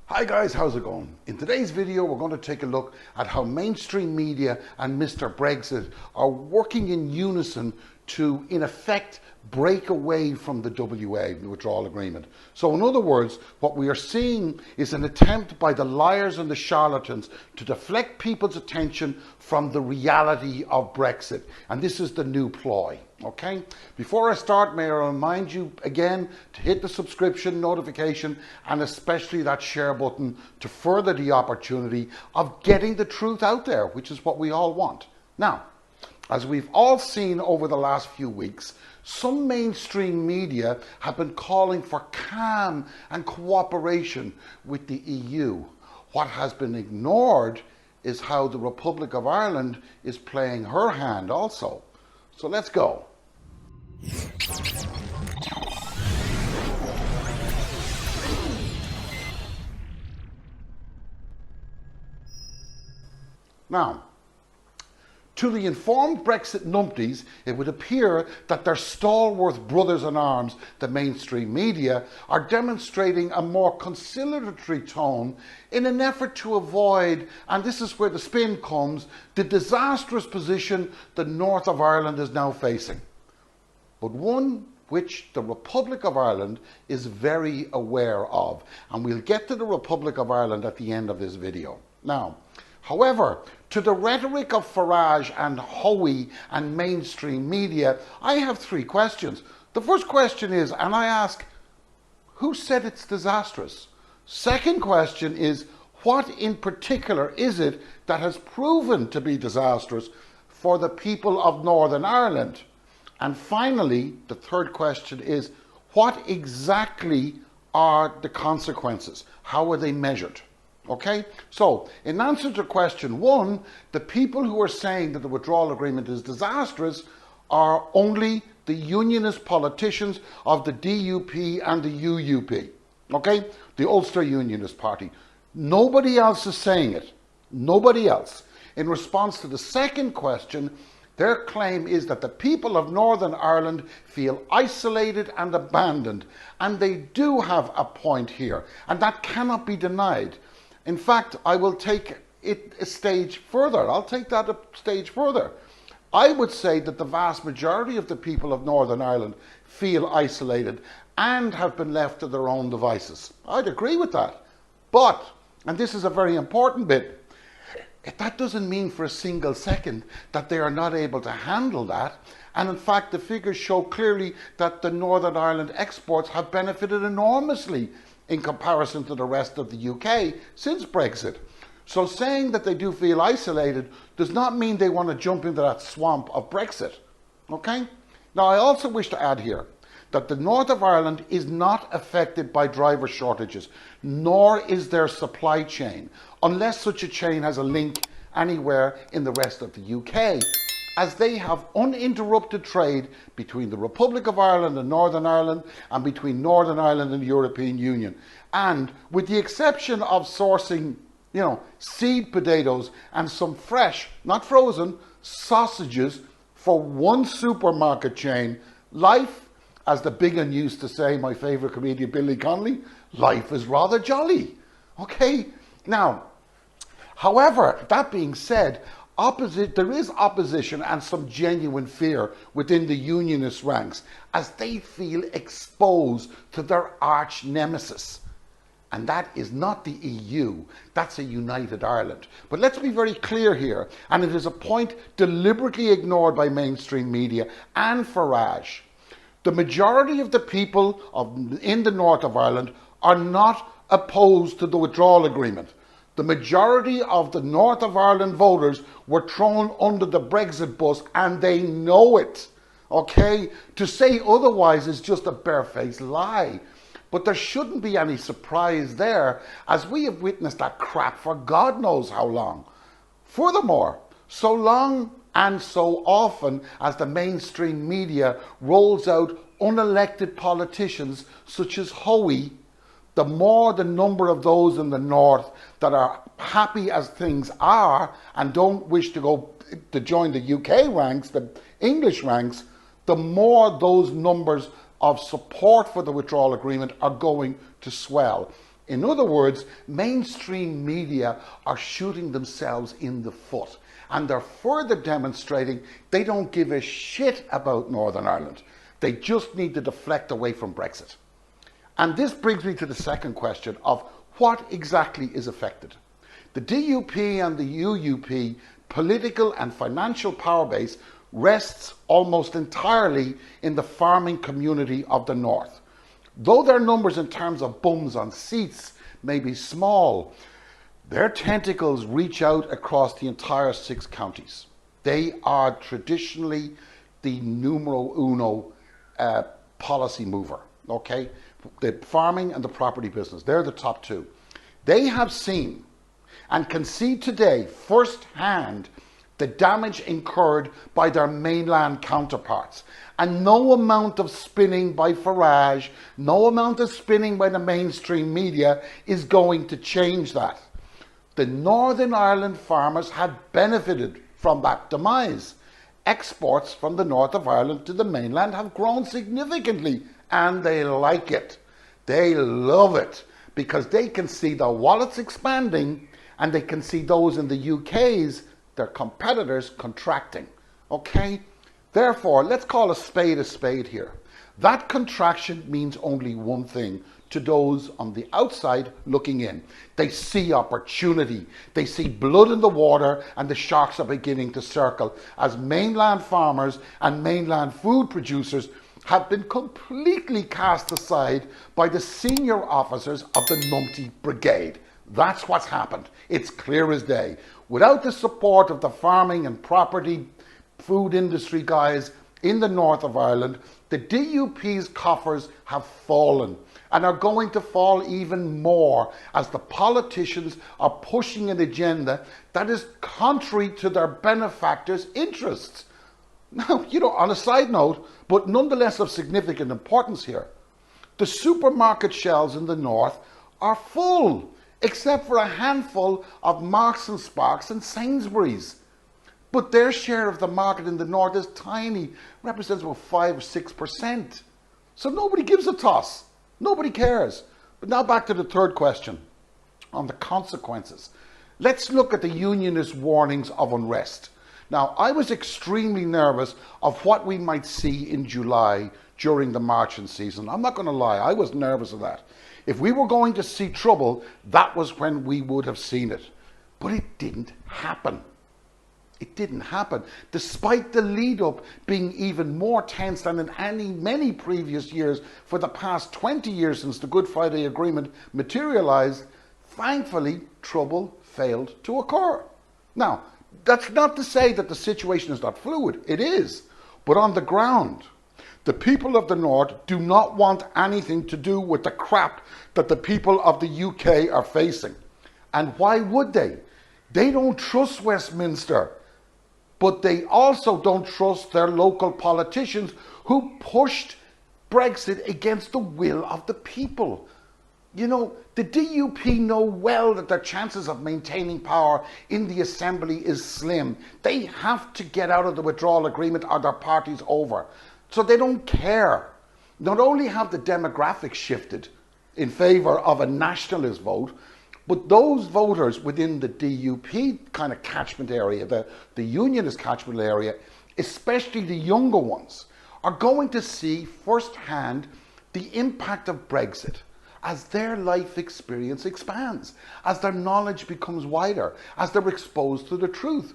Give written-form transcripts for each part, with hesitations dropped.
Hi guys, how's it going? In today's video we're going to take a look at how mainstream media and Mr. Brexit are working in unison to, in effect, break away from the WA, the withdrawal agreement. So in other words, what we are seeing is an attempt by the liars and the charlatans to deflect people's attention from the reality of Brexit. And this is the new ploy. Okay, before I start, may I remind you again to hit the subscription, notification, and especially that share button to further the opportunity of getting the truth out there, which is what we all want. Now, as we've all seen over the last few weeks, some mainstream media have been calling for calm and cooperation with the EU. What has been ignored is how the Republic of Ireland is playing her hand also. So let's go. Now, to the informed Brexit numpties, it would appear that their stalwart brothers in arms, the mainstream media, are demonstrating a more conciliatory tone in an effort to avoid, and this is where the spin comes, the disastrous position the north of Ireland is now facing, but one which the Republic of Ireland is very aware of. And we'll get to the Republic of Ireland at the end of this video. Now, however, to the rhetoric of Farage and Hoey and mainstream media, I have three questions. The first question is, and I ask, who said it's disastrous? Second question is, what in particular is it that has proven to be disastrous for the people of Northern Ireland? And finally, the third question is, what exactly are the consequences? How are they measured? Okay, so in answer to question one, the people who are saying that the withdrawal agreement is disastrous are only the unionist politicians of the DUP and the UUP, okay, the Ulster Unionist Party. Nobody else is saying it, nobody else. In response to the second question, their claim is that the people of Northern Ireland feel isolated and abandoned, and they do have a point here, and that cannot be denied. In fact, I will take it a stage further. I'll take that a stage further. I would say that the vast majority of the people of Northern Ireland feel isolated and have been left to their own devices. I'd agree with that. But, and this is a very important bit, that doesn't mean for a single second that they are not able to handle that. And in fact, the figures show clearly that the Northern Ireland exports have benefited enormously in comparison to the rest of the UK since Brexit. So saying that they do feel isolated does not mean they want to jump into that swamp of Brexit. Okay? Now, I also wish to add here that the north of Ireland is not affected by driver shortages, nor is their supply chain, unless such a chain has a link anywhere in the rest of the UK, as they have uninterrupted trade between the Republic of Ireland and Northern Ireland, and between Northern Ireland and the European Union. And with the exception of sourcing, seed potatoes and some fresh, not frozen, sausages for one supermarket chain, life, as the big un used to say, my favourite comedian Billy Connolly, life is rather jolly. Okay? Now, however, that being said, there is opposition and some genuine fear within the unionist ranks as they feel exposed to their arch nemesis. And that is not the EU, that's a united Ireland. But let's be very clear here, and it is a point deliberately ignored by mainstream media and Farage. The majority of the people in the north of Ireland are not opposed to the withdrawal agreement. The majority of the North of Ireland voters were thrown under the Brexit bus, and they know it. Okay? To say otherwise is just a barefaced lie. But there shouldn't be any surprise there, as we have witnessed that crap for God knows how long. Furthermore, so long and so often as the mainstream media rolls out unelected politicians such as Hoey, the more the number of those in the north that are happy as things are and don't wish to go to join the UK ranks, the English ranks, the more those numbers of support for the withdrawal agreement are going to swell. In other words, mainstream media are shooting themselves in the foot, and they're further demonstrating they don't give a shit about Northern Ireland. They just need to deflect away from Brexit. And this brings me to the second question of what exactly is affected. The DUP and the UUP political and financial power base rests almost entirely in the farming community of the north. Though their numbers in terms of bums on seats may be small, their tentacles reach out across the entire 6 counties. They are traditionally the numero uno policy mover, okay? The farming and the property business, they're the top 2. They have seen and can see today firsthand the damage incurred by their mainland counterparts. And no amount of spinning by Farage, no amount of spinning by the mainstream media is going to change that. The Northern Ireland farmers have benefited from that demise. Exports from the north of Ireland to the mainland have grown significantly, and they like it. They love it because they can see their wallets expanding, and they can see those in the UK's, their competitors, contracting. Okay? Therefore, let's call a spade here. That contraction means only one thing to those on the outside looking in. They see opportunity. They see blood in the water, and the sharks are beginning to circle as mainland farmers and mainland food producers have been completely cast aside by the senior officers of the Numpty Brigade. That's what's happened. It's clear as day. Without the support of the farming and property food industry guys in the north of Ireland, the DUP's coffers have fallen and are going to fall even more as the politicians are pushing an agenda that is contrary to their benefactors' interests. Now, on a side note, but nonetheless of significant importance here, the supermarket shelves in the north are full, except for a handful of Marks and Sparks and Sainsbury's. But their share of the market in the north is tiny, represents about 5 or 6%. So nobody gives a toss. Nobody cares. But now back to the third question on the consequences. Let's look at the unionist warnings of unrest. Now, I was extremely nervous of what we might see in July during the marching season. I'm not going to lie, I was nervous of that. If we were going to see trouble, that was when we would have seen it. But it didn't happen. It didn't happen, despite the lead up being even more tense than in many previous years for the past 20 years since the Good Friday Agreement materialized. Thankfully, trouble failed to occur. Now, that's not to say that the situation is not fluid. It is. But on the ground, the people of the North do not want anything to do with the crap that the people of the UK are facing. And why would they? They don't trust Westminster. But they also don't trust their local politicians who pushed Brexit against the will of the people. The DUP know well that their chances of maintaining power in the Assembly is slim. They have to get out of the withdrawal agreement or their party's over. So they don't care. Not only have the demographics shifted in favour of a nationalist vote, but those voters within the DUP kind of catchment area, the unionist catchment area, especially the younger ones, are going to see firsthand the impact of Brexit as their life experience expands, as their knowledge becomes wider, as they're exposed to the truth.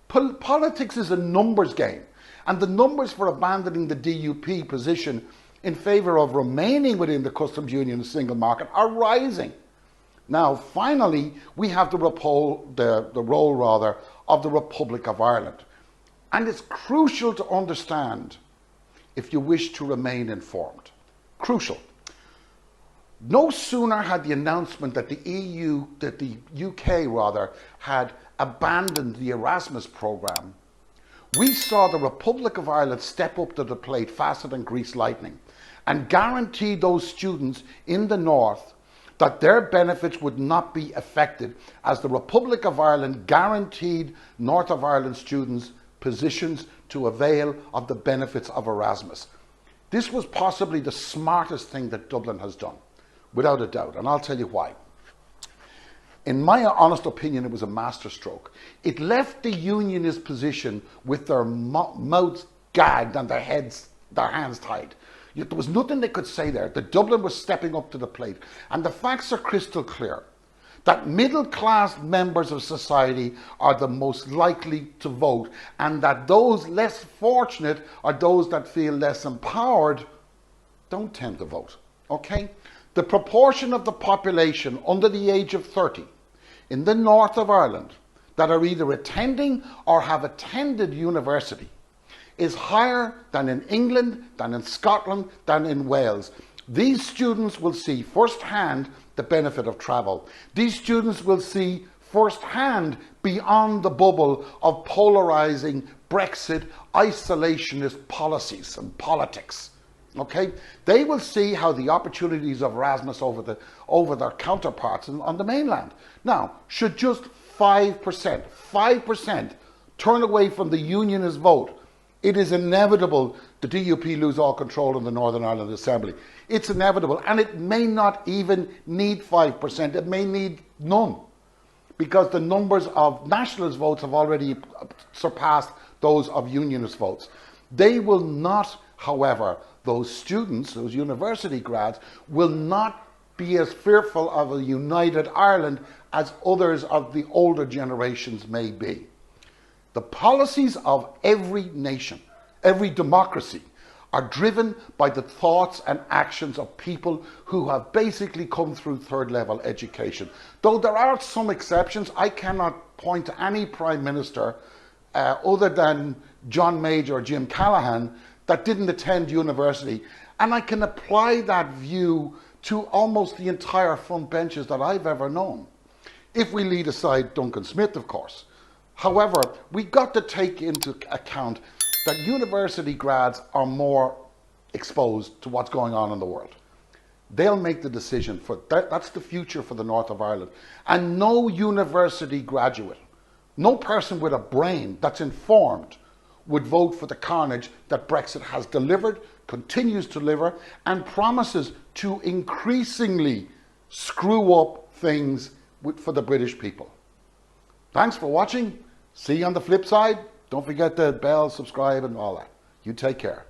Politics is a numbers game, and the numbers for abandoning the DUP position in favour of remaining within the customs union and single market are rising. Now, finally, we have the role of the Republic of Ireland. And it's crucial to understand if you wish to remain informed. Crucial. No sooner had the announcement that the UK had abandoned the Erasmus programme, we saw the Republic of Ireland step up to the plate faster than greased lightning and guarantee those students in the north that their benefits would not be affected, as the Republic of Ireland guaranteed North of Ireland students positions to avail of the benefits of Erasmus. This was possibly the smartest thing that Dublin has done. without a doubt, and I'll tell you why. In my honest opinion, it was a masterstroke. It left the unionist position with their mouths gagged and their hands tied. Yet there was nothing they could say there. The Dublin was stepping up to the plate. And the facts are crystal clear. That middle-class members of society are the most likely to vote, and that those less fortunate or those that feel less empowered don't tend to vote. Okay? The proportion of the population under the age of 30 in the north of Ireland that are either attending or have attended university is higher than in England, than in Scotland, than in Wales. These students will see firsthand the benefit of travel. These students will see firsthand beyond the bubble of polarizing Brexit isolationist policies and politics. Okay, they will see how the opportunities of Erasmus over their counterparts on the mainland. Now, should just 5% turn away from the unionist vote, it is inevitable the DUP lose all control in the Northern Ireland Assembly. It's inevitable, and it may not even need 5%. It may need none, because the numbers of nationalist votes have already surpassed those of unionist votes. They will not, however, those students, those university grads, will not be as fearful of a united Ireland as others of the older generations may be. The policies of every nation, every democracy, are driven by the thoughts and actions of people who have basically come through third-level education. Though there are some exceptions, I cannot point to any Prime Minister other than John Major or Jim Callaghan that didn't attend university. And I can apply that view to almost the entire front benches that I've ever known. If we leave aside Duncan Smith, of course. However, we've got to take into account that university grads are more exposed to what's going on in the world. They'll make the decision for that. That's the future for the north of Ireland. And no university graduate, no person with a brain that's informed would vote for the carnage that Brexit has delivered, continues to deliver, and promises to increasingly screw up things for the British people. Thanks for watching. See you on the flip side. Don't forget the bell, subscribe, and all that. You take care.